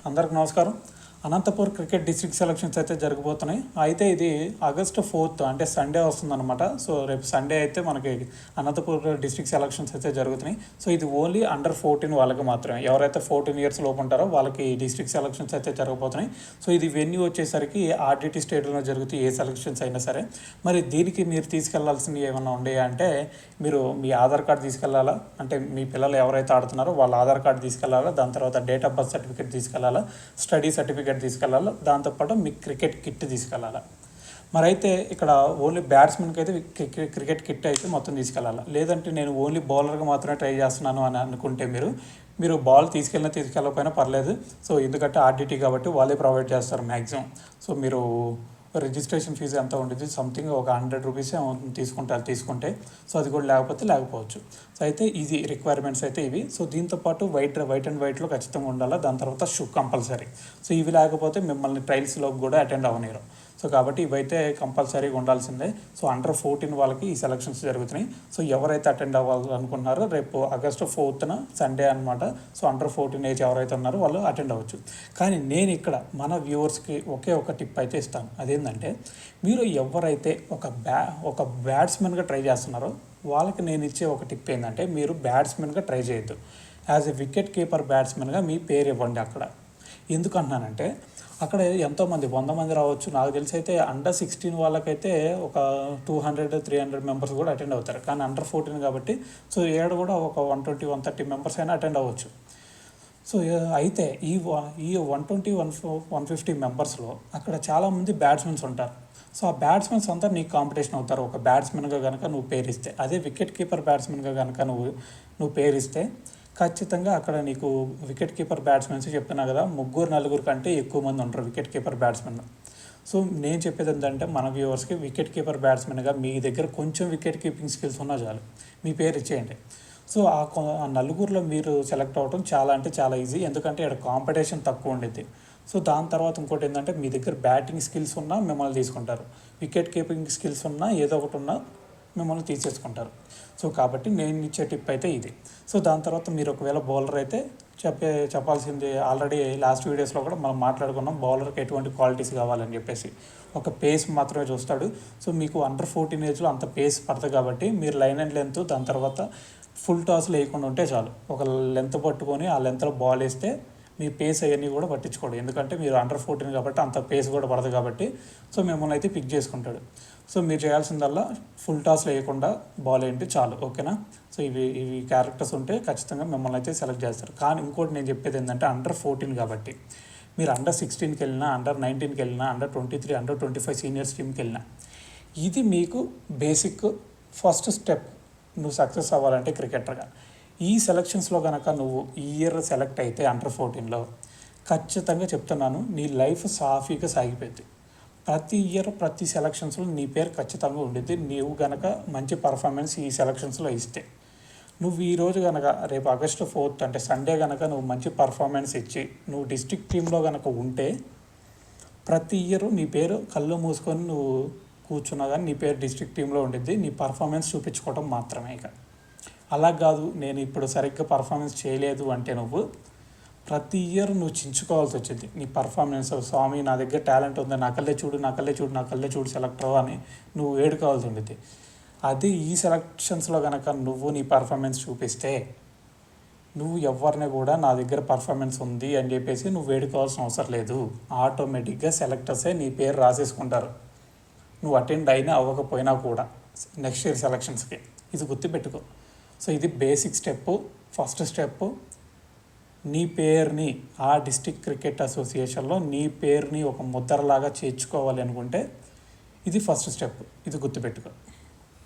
అందరికి నమస్కారం. Anantapur cricket district selections అయితే జరగబోతున్నాయి. అయితే ఇది ఆగస్టు 4 అంటే సండే వస్తుందన్నమాట. సో రేపు సండే అయితే మనకి అనంతపూర్ డిస్ట్రిక్ట్ సెలక్షన్స్ అయితే జరుగుతున్నాయి. సో ఇది ఓన్లీ అండర్ 14 వాళ్ళకి మాత్రమే. ఎవరైతే 14 ఇయర్స్ లోపు ఉంటారో వాళ్ళకి డిస్ట్రిక్ట్ సెలక్షన్స్ అయితే జరగబోతున్నాయి. సో ఇది వెన్యూ వచ్చేసరికి ఆర్డిటీ స్టేడియంలో జరుగుతాయి ఏ సెలక్షన్స్ అయినా సరే. మరి దీనికి మీరు తీసుకెళ్లాల్సినవి ఏమైనా ఉన్నాయా అంటే మీరు మీ ఆధార్ కార్డు తీసుకెళ్లాలా, అంటే మీ పిల్లలు ఎవరైతే ఆడుతున్నారో వాళ్ళ ఆధార్ కార్డు తీసుకెళ్లాలా, దాని తర్వాత డేట్ ఆఫ్ బర్త్ సర్టిఫికేట్ తీసుకెళ్లాలా, స్టడీ సర్టిఫికేట్ తీసుకెళ్ళాలి, దాంతోపాటు మీ క్రికెట్ కిట్ తీసుకెళ్ళాలి. మరి అయితే ఇక్కడ ఓన్లీ బ్యాట్స్మెన్కి అయితే క్రికెట్ కిట్ అయితే మొత్తం తీసుకెళ్ళాలి. లేదంటే నేను ఓన్లీ బౌలర్గా మాత్రమే ట్రై చేస్తున్నాను అని అనుకుంటే మీరు బాల్ తీసుకెళ్ళకపోయినా పర్లేదు. సో ఎందుకంటే ఆర్డిటీ కాబట్టి వాళ్ళే ప్రొవైడ్ చేస్తారు మ్యాక్సిమం. సో మీరు రిజిస్ట్రేషన్ ఫీజు ఎంత ఉంటుంది, సంథింగ్ ఒక 100 రూపీస్ తీసుకుంటే. సో అది కూడా లేకపోవచ్చు. సో అయితే ఇది రిక్వైర్మెంట్స్ అయితే ఇవి. సో దీంతోపాటు వైట్ అండ్ వైట్లో ఖచ్చితంగా ఉండాలి. దాని తర్వాత షూ కంపల్సరీ. సో ఇవి లేకపోతే మిమ్మల్ని ట్రయల్స్లోకి కూడా అటెండ్ అవ్వనీరు. సో కాబట్టి ఇవైతే కంపల్సరీగా ఉండాల్సిందే. సో అండర్ 14 వాళ్ళకి ఈ సెలక్షన్స్ జరుగుతున్నాయి. సో ఎవరైతే అటెండ్ అవ్వాలనుకున్నారో రేపు ఆగస్టు 4న సండే అనమాట. సో అండర్ 14 ఏజ్ ఎవరైతే ఉన్నారో వాళ్ళు అటెండ్ అవ్వచ్చు. కానీ నేను ఇక్కడ మన వ్యూవర్స్కి ఒక టిప్ అయితే ఇస్తాను. అదేంటంటే మీరు ఎవరైతే ఒక బ్యాట్స్మెన్గా ట్రై చేస్తున్నారో వాళ్ళకి నేను ఇచ్చే ఒక టిప్ ఏంటంటే మీరు బ్యాట్స్మెన్గా ట్రై చేయొద్దు. యాజ్ ఎ వికెట్ కీపర్ బ్యాట్స్మెన్గా మీ పేరు ఇవ్వండి అక్కడ. ఎందుకు అంటున్నానంటే అక్కడ ఎంతోమంది 100 మంది రావచ్చు. నాకు తెలిసి అయితే అండర్ 16 వాళ్ళకైతే ఒక 200-300 మెంబర్స్ కూడా అటెండ్ అవుతారు. కానీ అండర్ 14 కాబట్టి సో ఏడు కూడా ఒక 120-130 మెంబర్స్ అయినా అటెండ్ అవ్వచ్చు. సో అయితే ఈ 120-150 మెంబర్స్లో అక్కడ చాలామంది బ్యాట్స్మెన్స్ ఉంటారు. సో ఆ బ్యాట్స్మెన్స్ అంతా నీకు కాంపిటీషన్ అవుతారు. ఒక బ్యాట్స్మెన్గా కనుక నువ్వు పేరిస్తే, అదే వికెట్ కీపర్ బ్యాట్స్మెన్గా కనుక నువ్వు పేరిస్తే ఖచ్చితంగా అక్కడ నీకు వికెట్ కీపర్ బ్యాట్స్మెన్స్ చెప్తున్నా కదా, 3-4 కంటే ఎక్కువ మంది ఉంటారు వికెట్ కీపర్ బ్యాట్స్మెన్. సో నేను చెప్పేది ఏంటంటే మన వ్యూవర్స్కి వికెట్ కీపర్ బ్యాట్స్మెన్గా మీ దగ్గర కొంచెం వికెట్ కీపింగ్ స్కిల్స్ ఉన్నా చాలు, మీ పేరు ఇచ్చేయండి. సో ఆ నలుగురిలో మీరు సెలెక్ట్ అవ్వడం చాలా ఈజీ. ఎందుకంటే ఇక్కడ కాంపిటీషన్ తక్కువ ఉండేది. సో దాని తర్వాత ఇంకోటి ఏంటంటే మీ దగ్గర బ్యాటింగ్ స్కిల్స్ ఉన్నా మిమ్మల్ని తీసుకుంటారు, వికెట్ కీపింగ్ స్కిల్స్ ఉన్నా ఏదో ఒకటి ఉన్నా మిమ్మల్ని తీసేసుకుంటారు. సో కాబట్టి నేను ఇచ్చే టిప్ అయితే ఇది. సో దాని తర్వాత మీరు ఒకవేళ బౌలర్ అయితే చెప్పాల్సింది ఆల్రెడీ లాస్ట్ వీడియోస్లో కూడా మనం మాట్లాడుకున్నాం. బౌలర్కి ఎటువంటి క్వాలిటీస్ కావాలని చెప్పేసి ఒక పేస్ మాత్రమే చూస్తాడు. సో మీకు అండర్ 14 ఏజ్లో అంత పేస్ పడుతుంది కాబట్టి మీరు లైన్ అండ్ లెంత్, దాని తర్వాత ఫుల్ టాస్ లేకుండా ఉంటే చాలు. ఒక లెంత్ పట్టుకొని ఆ లెంత్లో బాల్ వేస్తే మీ పేస్ అవన్నీ కూడా పట్టించుకోడు. ఎందుకంటే మీరు అండర్ 14 కాబట్టి అంత పేస్ కూడా పడదు కాబట్టి సో మిమ్మల్ని అయితే పిక్ చేసుకుంటాడు. సో మీరు చేయాల్సిందల్లా ఫుల్ టాస్ లేకుండా బాల్ ఏంటి చాలు, ఓకేనా. సో ఇవి క్యారెక్టర్స్ ఉంటే ఖచ్చితంగా మిమ్మల్ని అయితే సెలెక్ట్ చేస్తారు. కానీ ఇంకోటి నేను చెప్పేది ఏంటంటే అండర్ 14 కాబట్టి మీరు అండర్ 16కి వెళ్ళినా, అండర్ 19కి వెళ్ళినా, అండర్ 23, అండర్ 25 సీనియర్స్ టీమ్కి వెళ్ళినా ఇది మీకు బేసిక్ ఫస్ట్ స్టెప్ నువ్వు సక్సెస్ అవ్వాలంటే క్రికెటర్గా. ఈ సెలక్షన్స్లో కనుక నువ్వు ఈ ఇయర్ సెలెక్ట్ అయితే అండర్ 14లో ఖచ్చితంగా చెప్తున్నాను నీ లైఫ్ సాఫీగా సాగిపోద్ది. ప్రతి ఇయర్ ప్రతి సెలక్షన్స్లో నీ పేరు ఖచ్చితంగా ఉండిద్ది. నీవు కనుక మంచి పర్ఫార్మెన్స్ ఈ సెలక్షన్స్లో ఇస్తే. నువ్వు ఈరోజు కనుక రేపు ఆగస్టు 4 అంటే సండే కనుక నువ్వు మంచి పర్ఫార్మెన్స్ ఇచ్చి నువ్వు డిస్ట్రిక్ట్ టీంలో కనుక ఉంటే ప్రతి ఇయర్ నీ పేరు కళ్ళు మూసుకొని నువ్వు కూర్చున్నా కానీ నీ పేరు డిస్ట్రిక్ట్ టీంలో ఉండిద్ది. నీ పర్ఫార్మెన్స్ చూపించుకోవడం మాత్రమే. ఇక అలా కాదు నేను ఇప్పుడు సరిగ్గా పర్ఫార్మెన్స్ చేయలేదు అంటే నువ్వు ప్రతి ఇయర్ నువ్వు చించుకోవాల్సి వచ్చింది నీ పర్ఫార్మెన్స్. స్వామి నా దగ్గర టాలెంట్ ఉంది, నా కళ్ళే చూడు సెలెక్టర్ అని నువ్వు వేడుకోవాల్సి ఉండేది. అది ఈ సెలక్షన్స్లో కనుక నువ్వు నీ పర్ఫార్మెన్స్ చూపిస్తే నువ్వు ఎవరిని కూడా నా దగ్గర పర్ఫార్మెన్స్ ఉంది అని చెప్పేసి నువ్వు వేడుకోవాల్సిన అవసరం లేదు. ఆటోమేటిక్గా సెలెక్టర్సే నీ పేరు రాసేసుకుంటారు, నువ్వు అటెండ్ అయినా అవ్వకపోయినా కూడా నెక్స్ట్ ఇయర్ సెలక్షన్స్కి. ఇది గుర్తుపెట్టుకో. సో ఇది బేసిక్ స్టెప్. ఫస్ట్ స్టెప్ నీ పేరుని ఆ డిస్ట్రిక్ట్ క్రికెట్ అసోసియేషన్లో నీ పేరుని ఒక ముద్రలాగా చేర్చుకోవాలి అనుకుంటే ఇది ఫస్ట్ స్టెప్. ఇది గుర్తుపెట్టుకో.